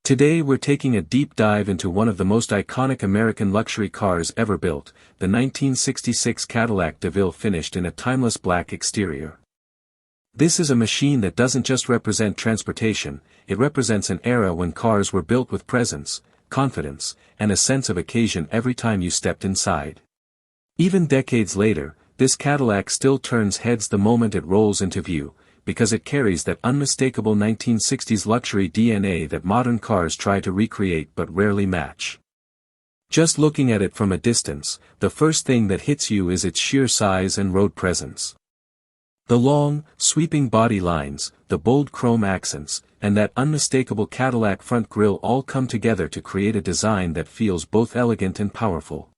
Today we're taking a deep dive into one of the most iconic American luxury cars ever built, the 1966 Cadillac DeVille, finished in a timeless black exterior. This is a machine that doesn't just represent transportation, it represents an era when cars were built with presence, confidence, and a sense of occasion every time you stepped inside. Even decades later, this Cadillac still turns heads the moment it rolls into view, because it carries that unmistakable 1960s luxury DNA that modern cars try to recreate but rarely match. Just looking at it from a distance, the first thing that hits you is its sheer size and road presence. The long, sweeping body lines, the bold chrome accents, and that unmistakable Cadillac front grille all come together to create a design that feels both elegant and powerful.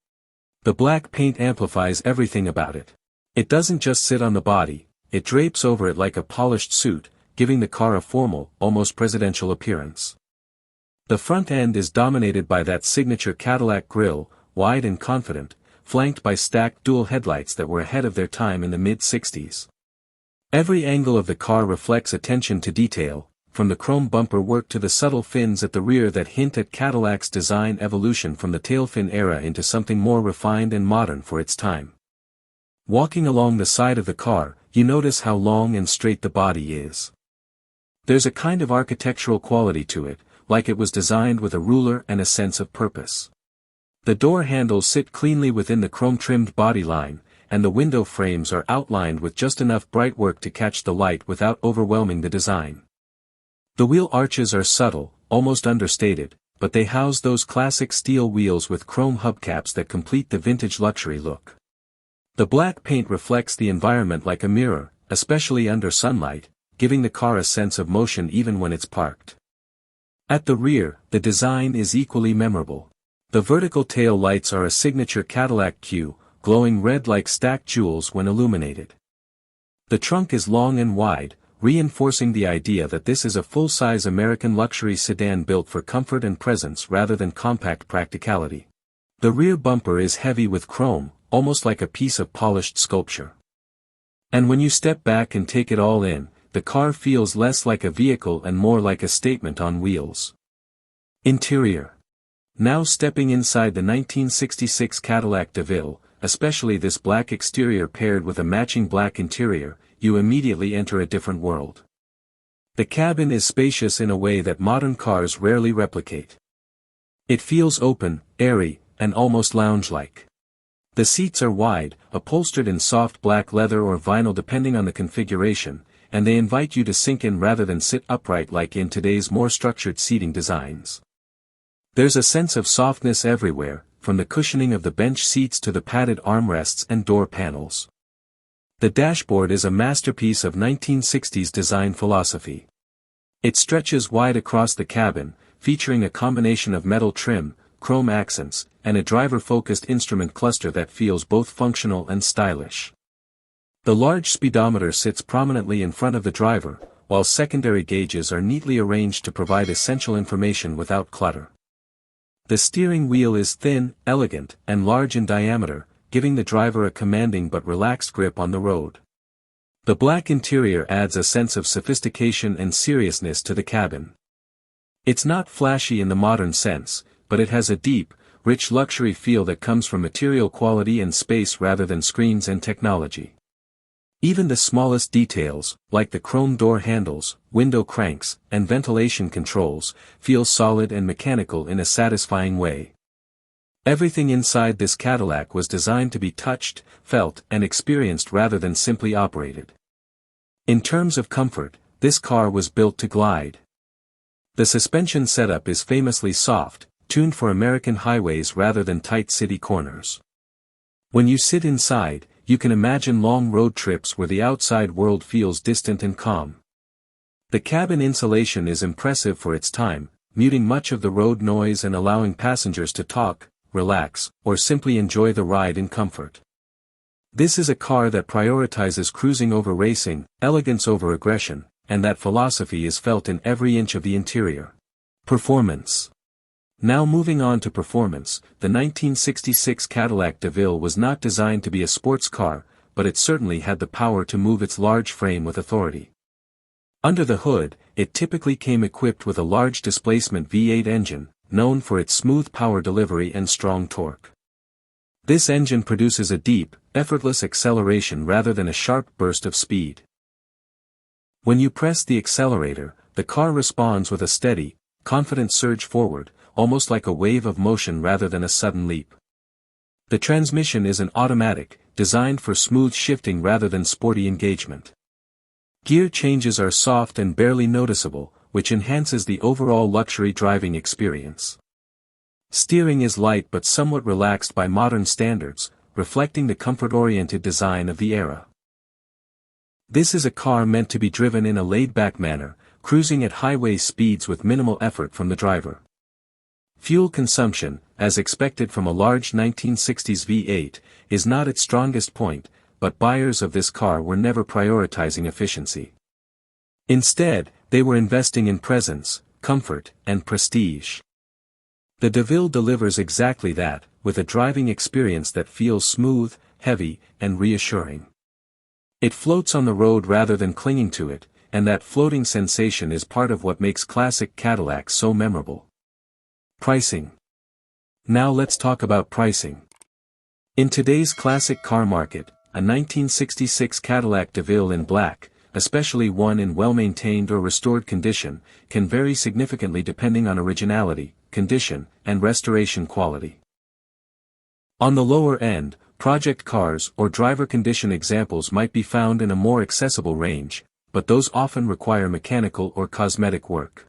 The black paint amplifies everything about it. It doesn't just sit on the body, it drapes over it like a polished suit, giving the car a formal, almost presidential appearance. The front end is dominated by that signature Cadillac grille, wide and confident, flanked by stacked dual headlights that were ahead of their time in the mid-60s. Every angle of the car reflects attention to detail, from the chrome bumper work to the subtle fins at the rear that hint at Cadillac's design evolution from the tailfin era into something more refined and modern for its time. Walking along the side of the car, you notice how long and straight the body is. There's a kind of architectural quality to it, like it was designed with a ruler and a sense of purpose. The door handles sit cleanly within the chrome-trimmed body line, and the window frames are outlined with just enough bright work to catch the light without overwhelming the design. The wheel arches are subtle, almost understated, but they house those classic steel wheels with chrome hubcaps that complete the vintage luxury look. The black paint reflects the environment like a mirror, especially under sunlight, giving the car a sense of motion even when it's parked. At the rear, the design is equally memorable. The vertical tail lights are a signature Cadillac Q, glowing red like stacked jewels when illuminated. The trunk is long and wide, reinforcing the idea that this is a full-size American luxury sedan built for comfort and presence rather than compact practicality. The rear bumper is heavy with chrome, almost like a piece of polished sculpture. And when you step back and take it all in, the car feels less like a vehicle and more like a statement on wheels. Interior. Now stepping inside the 1966 Cadillac DeVille, especially this black exterior paired with a matching black interior, you immediately enter a different world. The cabin is spacious in a way that modern cars rarely replicate. It feels open, airy, and almost lounge-like. The seats are wide, upholstered in soft black leather or vinyl depending on the configuration, and they invite you to sink in rather than sit upright like in today's more structured seating designs. There's a sense of softness everywhere, from the cushioning of the bench seats to the padded armrests and door panels. The dashboard is a masterpiece of 1960s design philosophy. It stretches wide across the cabin, featuring a combination of metal trim, chrome accents, and a driver-focused instrument cluster that feels both functional and stylish. The large speedometer sits prominently in front of the driver, while secondary gauges are neatly arranged to provide essential information without clutter. The steering wheel is thin, elegant, and large in diameter, giving the driver a commanding but relaxed grip on the road. The black interior adds a sense of sophistication and seriousness to the cabin. It's not flashy in the modern sense, but it has a deep, rich luxury feel that comes from material quality and space rather than screens and technology. Even the smallest details, like the chrome door handles, window cranks, and ventilation controls, feel solid and mechanical in a satisfying way. Everything inside this Cadillac was designed to be touched, felt, and experienced rather than simply operated. In terms of comfort, this car was built to glide. The suspension setup is famously soft, tuned for American highways rather than tight city corners. When you sit inside, you can imagine long road trips where the outside world feels distant and calm. The cabin insulation is impressive for its time, muting much of the road noise and allowing passengers to talk, relax, or simply enjoy the ride in comfort. This is a car that prioritizes cruising over racing, elegance over aggression, and that philosophy is felt in every inch of the interior. Performance. Now moving on to performance, the 1966 Cadillac DeVille was not designed to be a sports car, but it certainly had the power to move its large frame with authority. Under the hood, it typically came equipped with a large displacement V8 engine, known for its smooth power delivery and strong torque. This engine produces a deep, effortless acceleration rather than a sharp burst of speed. When you press the accelerator, the car responds with a steady, confident surge forward, almost like a wave of motion rather than a sudden leap. The transmission is an automatic, designed for smooth shifting rather than sporty engagement. Gear changes are soft and barely noticeable, which enhances the overall luxury driving experience. Steering is light but somewhat relaxed by modern standards, reflecting the comfort-oriented design of the era. This is a car meant to be driven in a laid-back manner, cruising at highway speeds with minimal effort from the driver. Fuel consumption, as expected from a large 1960s V8, is not its strongest point, but buyers of this car were never prioritizing efficiency. Instead, they were investing in presence, comfort, and prestige. The DeVille delivers exactly that, with a driving experience that feels smooth, heavy, and reassuring. It floats on the road rather than clinging to it, and that floating sensation is part of what makes classic Cadillacs so memorable. Pricing. Now let's talk about pricing. In today's classic car market, a 1966 Cadillac DeVille in black, especially one in well-maintained or restored condition, can vary significantly depending on originality, condition, and restoration quality. On the lower end, project cars or driver condition examples might be found in a more accessible range, but those often require mechanical or cosmetic work.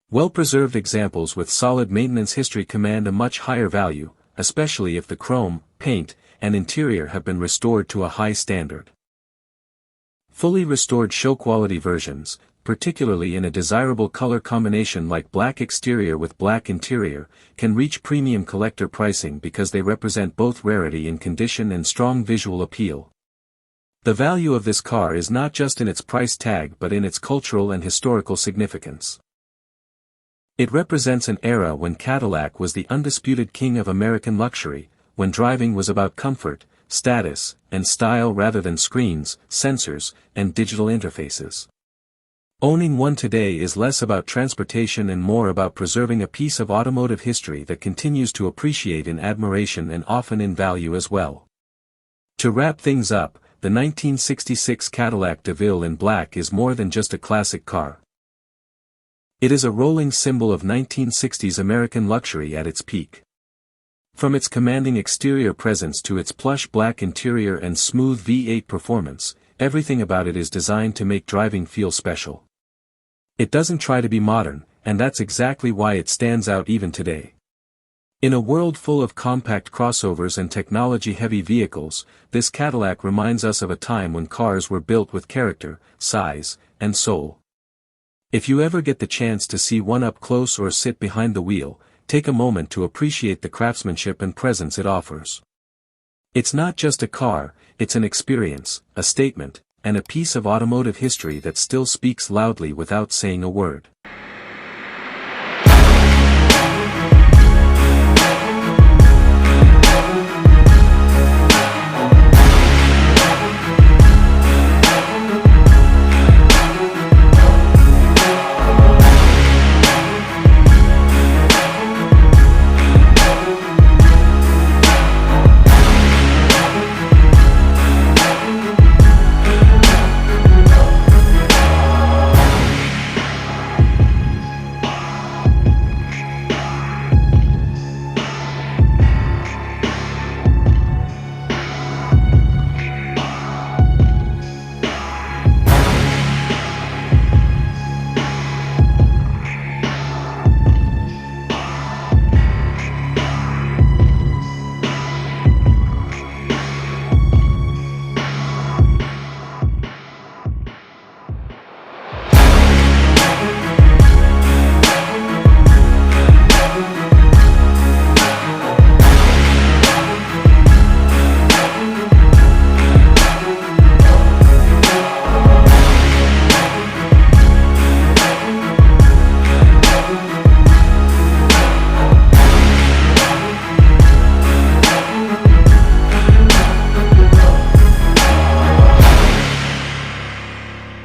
Well-preserved examples with solid maintenance history command a much higher value, especially if the chrome, paint, and interior have been restored to a high standard. Fully restored show-quality versions, particularly in a desirable color combination like black exterior with black interior, can reach premium collector pricing because they represent both rarity in condition and strong visual appeal. The value of this car is not just in its price tag but in its cultural and historical significance. It represents an era when Cadillac was the undisputed king of American luxury, when driving was about comfort, status, and style rather than screens, sensors, and digital interfaces. Owning one today is less about transportation and more about preserving a piece of automotive history that continues to appreciate in admiration and often in value as well. To wrap things up, the 1966 Cadillac DeVille in black is more than just a classic car. It is a rolling symbol of 1960s American luxury at its peak. From its commanding exterior presence to its plush black interior and smooth V8 performance, everything about it is designed to make driving feel special. It doesn't try to be modern, and that's exactly why it stands out even today. In a world full of compact crossovers and technology-heavy vehicles, this Cadillac reminds us of a time when cars were built with character, size, and soul. If you ever get the chance to see one up close or sit behind the wheel, take a moment to appreciate the craftsmanship and presence it offers. It's not just a car, it's an experience, a statement, and a piece of automotive history that still speaks loudly without saying a word.